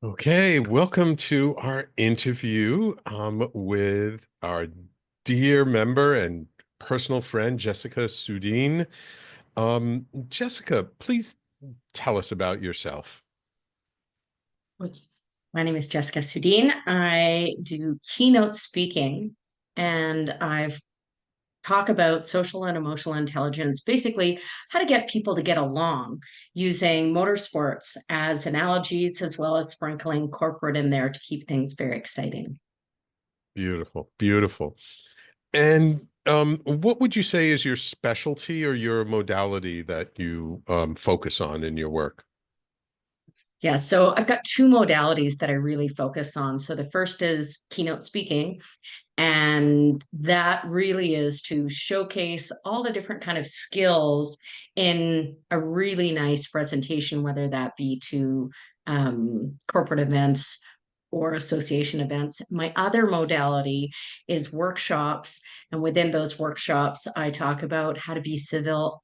Okay, welcome to our interview with our dear member and personal friend, Jessica Soodeen. Jessica, please tell us about yourself. My name is Jessica Soodeen. I do keynote speaking and I've talk about social and emotional intelligence, basically how to get people to get along using motorsports as analogies, as well as sprinkling corporate in there to keep things very exciting. Beautiful, beautiful. And what would you say is your specialty or your modality that you focus on in your work? Yeah, so I've got two modalities that I really focus on. So the first is keynote speaking, and that really is to showcase all the different kind of skills in a really nice presentation, whether that be to corporate events or association events. My other modality is workshops, and within those workshops I talk about how to be civil,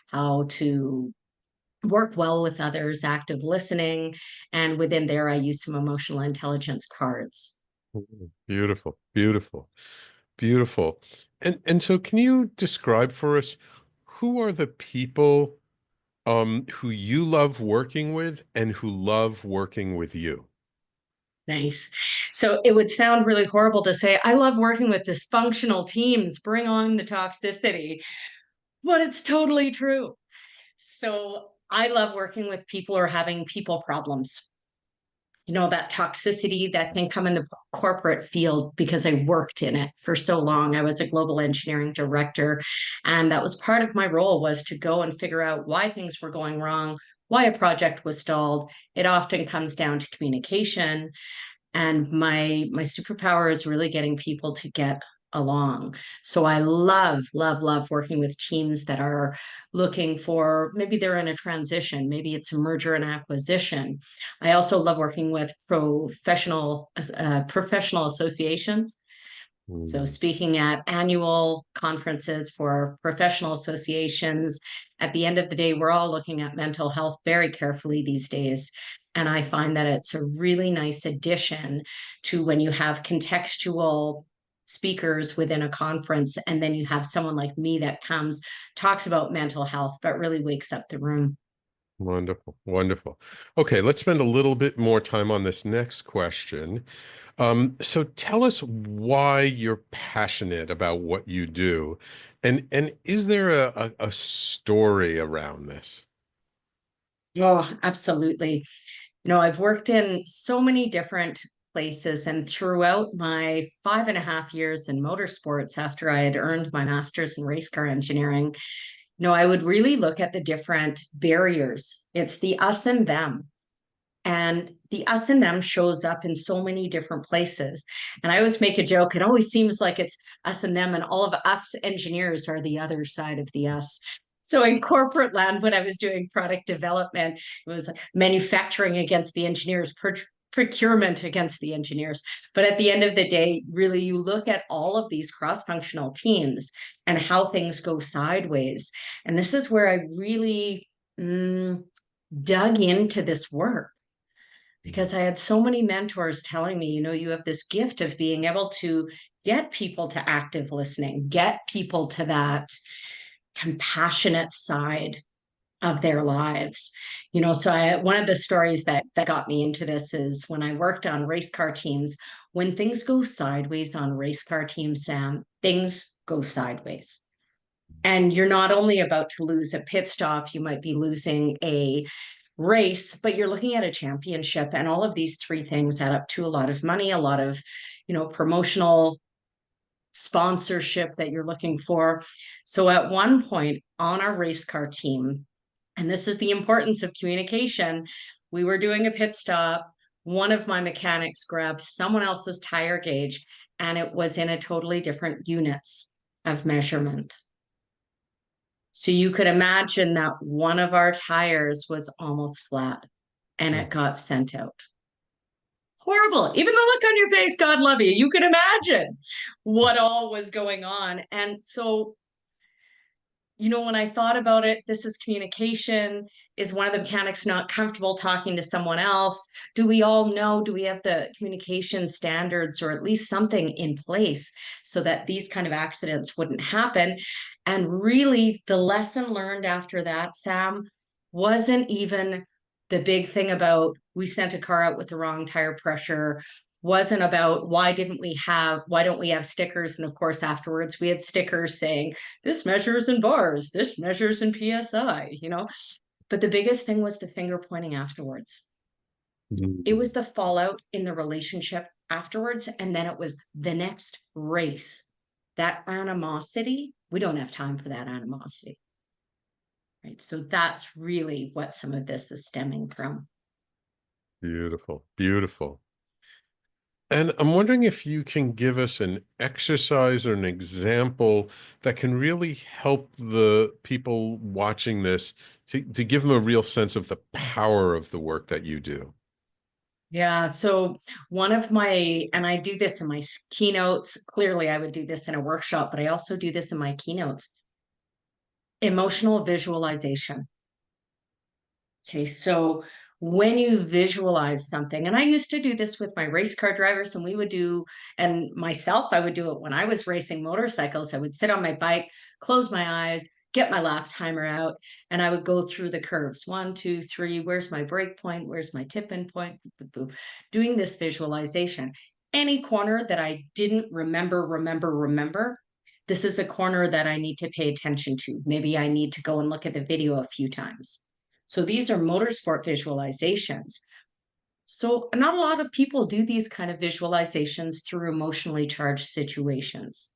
how to work well with others, active listening, and within there I use some emotional intelligence cards. Beautiful, beautiful, beautiful. And so can you describe for us who are the people who you love working with and who love working with you? Nice. So it would sound really horrible to say, I love working with dysfunctional teams, bring on the toxicity, but it's totally true. So I love working with people who are having people problems. You know, that toxicity that can come in the corporate field because I worked in it for so long. I was a global engineering director, and that was part of my role was to go and figure out why things were going wrong, why a project was stalled. It often comes down to communication, and my superpower is really getting people to get along. So I love working with teams that are looking for, maybe they're in a transition, maybe it's a merger and acquisition. I also love working with professional associations, so Mm, speaking at annual conferences for professional associations. At the end of the day, we're all looking at mental health very carefully these days. And I find that it's a really nice addition to when you have contextual speakers within a conference, and then you have someone like me that comes, talks about mental health, but really wakes up the room. wonderful, wonderful. Okay, let's spend a little bit more time on this next question. So tell us why you're passionate about what you do, and is there a story around this? Oh, absolutely. You know, I've worked in so many different places, and throughout my 5.5 years in motorsports, after I had earned my master's in race car engineering, I would really look at the different barriers. It's the us and them. And the us and them shows up in so many different places. And I always make a joke. It always seems like it's us and them, and all of us engineers are the other side of the us. So in corporate land, when I was doing product development, it was manufacturing against the engineers, procurement against the engineers. But at the end of the day, really, you look at all of these cross functional teams and how things go sideways. And this is where I really dug into this work, because I had so many mentors telling me, you have this gift of being able to get people to active listening, get people to that compassionate side of their lives. One of the stories that got me into this is when I worked on race car teams. When things go sideways on race car teams, Sam, things go sideways. And you're not only about to lose a pit stop, you might be losing a race, but you're looking at a championship. And all of these three things add up to a lot of money, a lot of, promotional sponsorship that you're looking for. So at one point on our race car team, and this is the importance of communication, we were doing a pit stop. One of my mechanics grabbed someone else's tire gauge, and it was in a totally different units of measurement. So you could imagine that one of our tires was almost flat and Mm. it got sent out. Horrible. Even the look on your face, God love you. You can imagine what all was going on. And so when I thought about it, this is communication. Is one of the mechanics not comfortable talking to someone else? Do we all know? Do we have the communication standards or at least something in place so that these kind of accidents wouldn't happen? And really, the lesson learned after that, Sam, wasn't even the big thing about we sent a car out with the wrong tire pressure, wasn't about why don't we have stickers? And of course, afterwards, we had stickers saying, this measures in bars, this measures in PSI. But the biggest thing was the finger pointing afterwards. It Mm. was the fallout in the relationship afterwards. And then it was the next race. That animosity, we don't have time for that animosity. Right. So that's really what some of this is stemming from. Beautiful, beautiful. And I'm wondering if you can give us an exercise or an example that can really help the people watching this to give them a real sense of the power of the work that you do. Yeah. So and I do this in my keynotes. Clearly, I would do this in a workshop, but I also do this in my keynotes. Emotional visualization. Okay. So when you visualize something, and I used to do this with my race car drivers, and myself, I would do it when I was racing motorcycles. I would sit on my bike, close my eyes, get my lap timer out, and I would go through the curves. 1, 2, 3. Where's my break point? Where's my tip-in point? Boop, boop, boop. Doing this visualization. Any corner that I didn't remember, this is a corner that I need to pay attention to. Maybe I need to go and look at the video a few times. So these are motorsport visualizations. So not a lot of people do these kind of visualizations through emotionally charged situations.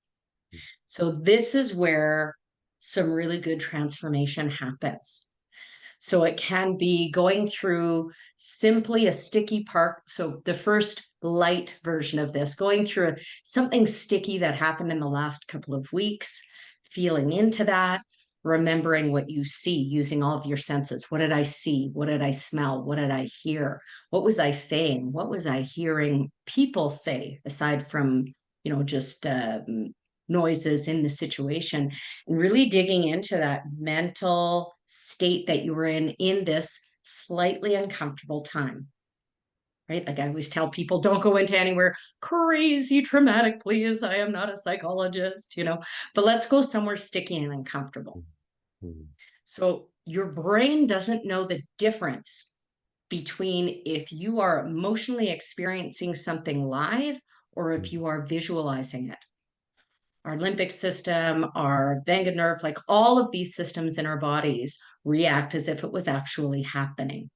So this is where some really good transformation happens. So it can be going through simply a sticky part. So the first light version of this, going through something sticky that happened in the last couple of weeks, feeling into that, remembering what you see, using all of your senses. What did I see? What did I smell? What did I hear? What was I saying? What was I hearing people say aside from, just noises in the situation, and really digging into that mental state that you were in this slightly uncomfortable time. Right. Like I always tell people, don't go into anywhere crazy traumatic, please. I am not a psychologist, but let's go somewhere sticky and uncomfortable. Mhm. So your brain doesn't know the difference between if you are emotionally experiencing something live or if you are visualizing it. Our limbic system, our vagus nerve, like all of these systems in our bodies react as if it was actually happening.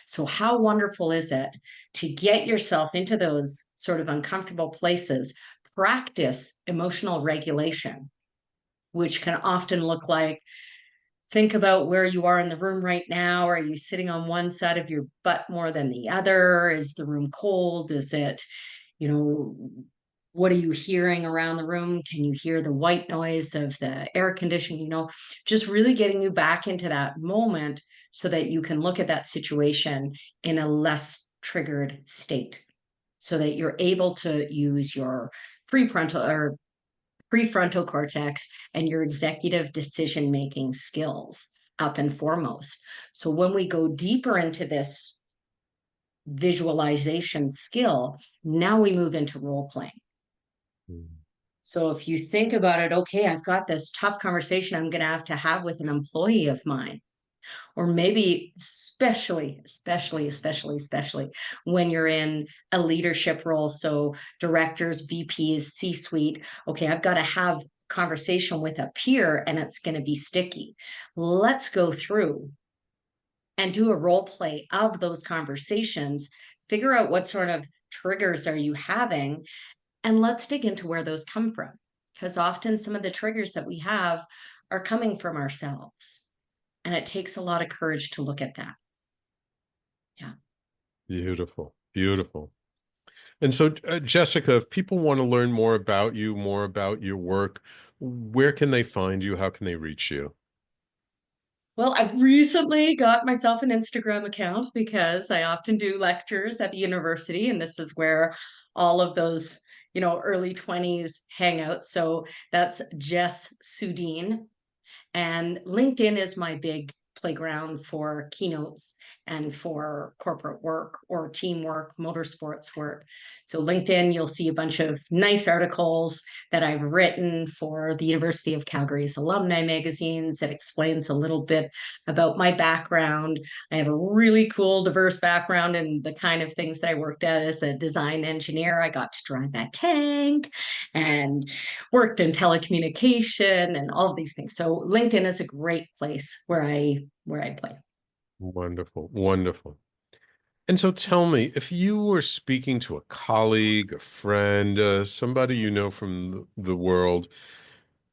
So, how wonderful is it to get yourself into those sort of uncomfortable places, practice emotional regulation, which can often look like think about where you are in the room right now. Are you sitting on one side of your butt more than the other? Is the room cold? Is it, you know, what are you hearing around the room? Can you hear the white noise of the air conditioning? Just really getting you back into that moment so that you can look at that situation in a less triggered state so that you're able to use your prefrontal cortex and your executive decision making skills up and foremost. So when we go deeper into this visualization skill, now we move into role playing. Mhm. So if you think about it, okay, I've got this tough conversation I'm going to have with an employee of mine, or maybe especially when you're in a leadership role. So directors, VPs, C-suite. Okay, I've got to have conversation with a peer and it's going to be sticky. Let's go through and do a role play of those conversations, figure out what sort of triggers are you having, and let's dig into where those come from. Because often some of the triggers that we have are coming from ourselves. And it takes a lot of courage to look at that. Yeah. Beautiful, beautiful. And so, Jessica, if people want to learn more about you, more about your work, where can they find you? How can they reach you? Well, I've recently got myself an Instagram account because I often do lectures at the university, and this is where all of those, early 20s hang out. So that's Jess Soodeen. And LinkedIn is my big playground for keynotes and for corporate work or teamwork, motorsports work. So LinkedIn, you'll see a bunch of nice articles that I've written for the University of Calgary's alumni magazines that explains a little bit about my background. I have a really cool, diverse background in the kind of things that I worked at as a design engineer. I got to drive that tank and worked in telecommunication and all of these things. So LinkedIn is a great place where I play. Wonderful, wonderful. And so tell me, if you were speaking to a colleague, a friend, somebody you know from the world,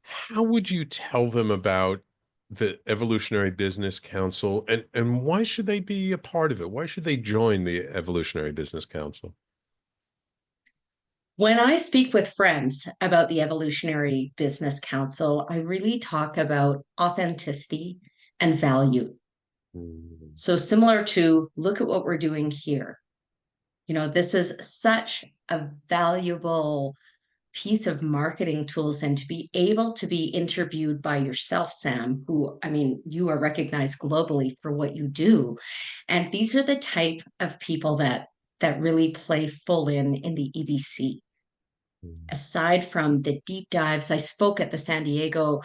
how would you tell them about the Evolutionary Business Council, and why should they be a part of it? Why should they join the Evolutionary Business Council? When I speak with friends about the Evolutionary Business Council, I really talk about authenticity and value. Mm, So, similar to look at what we're doing here. This is such a valuable piece of marketing tools, and to be able to be interviewed by yourself, Sam, who, I mean, you are recognized globally for what you do. And these are the type of people that really play full in the EBC. mm, Aside from the deep dives, I spoke at the San Diego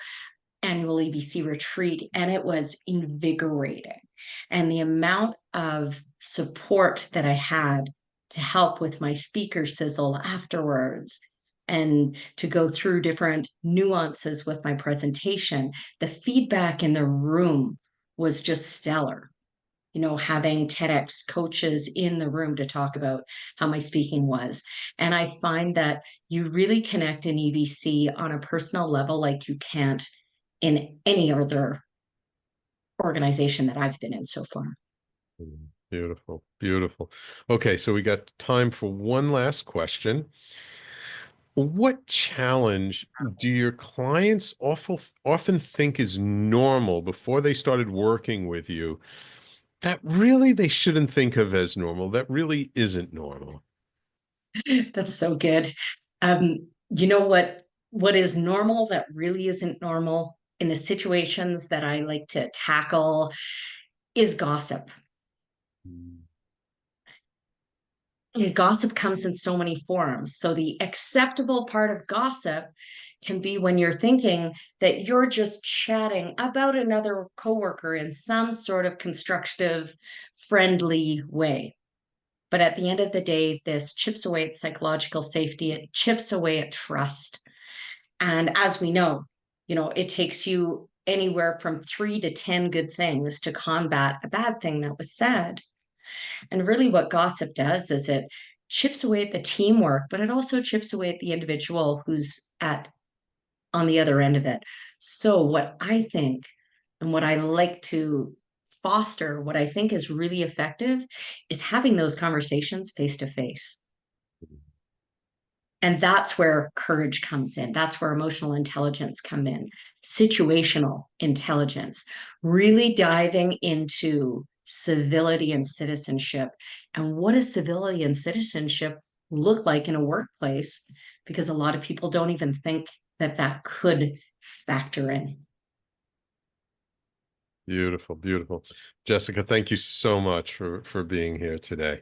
annual EBC retreat, and it was invigorating. And the amount of support that I had to help with my speaker sizzle afterwards and to go through different nuances with my presentation, the feedback in the room was just stellar. Having TEDx coaches in the room to talk about how my speaking was. And I find that you really connect in EBC on a personal level like you can't in any other organization that I've been in so far. mm. Beautiful, beautiful. Okay, so we got time for one last question. What challenge do your clients often think is normal before they started working with you that really they shouldn't think of as normal, that really isn't normal? That's so good. You know what is normal that really isn't normal in the situations that I like to tackle is gossip. Mm, And gossip comes in so many forms. So the acceptable part of gossip can be when you're thinking that you're just chatting about another coworker in some sort of constructive, friendly way. But at the end of the day, this chips away at psychological safety. It chips away at trust. And as we know, it takes you anywhere from 3 to 10 good things to combat a bad thing that was said. And really, what gossip does is it chips away at the teamwork, but it also chips away at the individual who's at on the other end of it. So, what I think and what I like to foster, what I think is really effective, is having those conversations face to face. And that's where courage comes in. That's where emotional intelligence come in, situational intelligence, really diving into civility and citizenship. And what does civility and citizenship look like in a workplace? Because a lot of people don't even think that that could factor in. beautiful, beautiful. Jessica, thank you so much for being here today.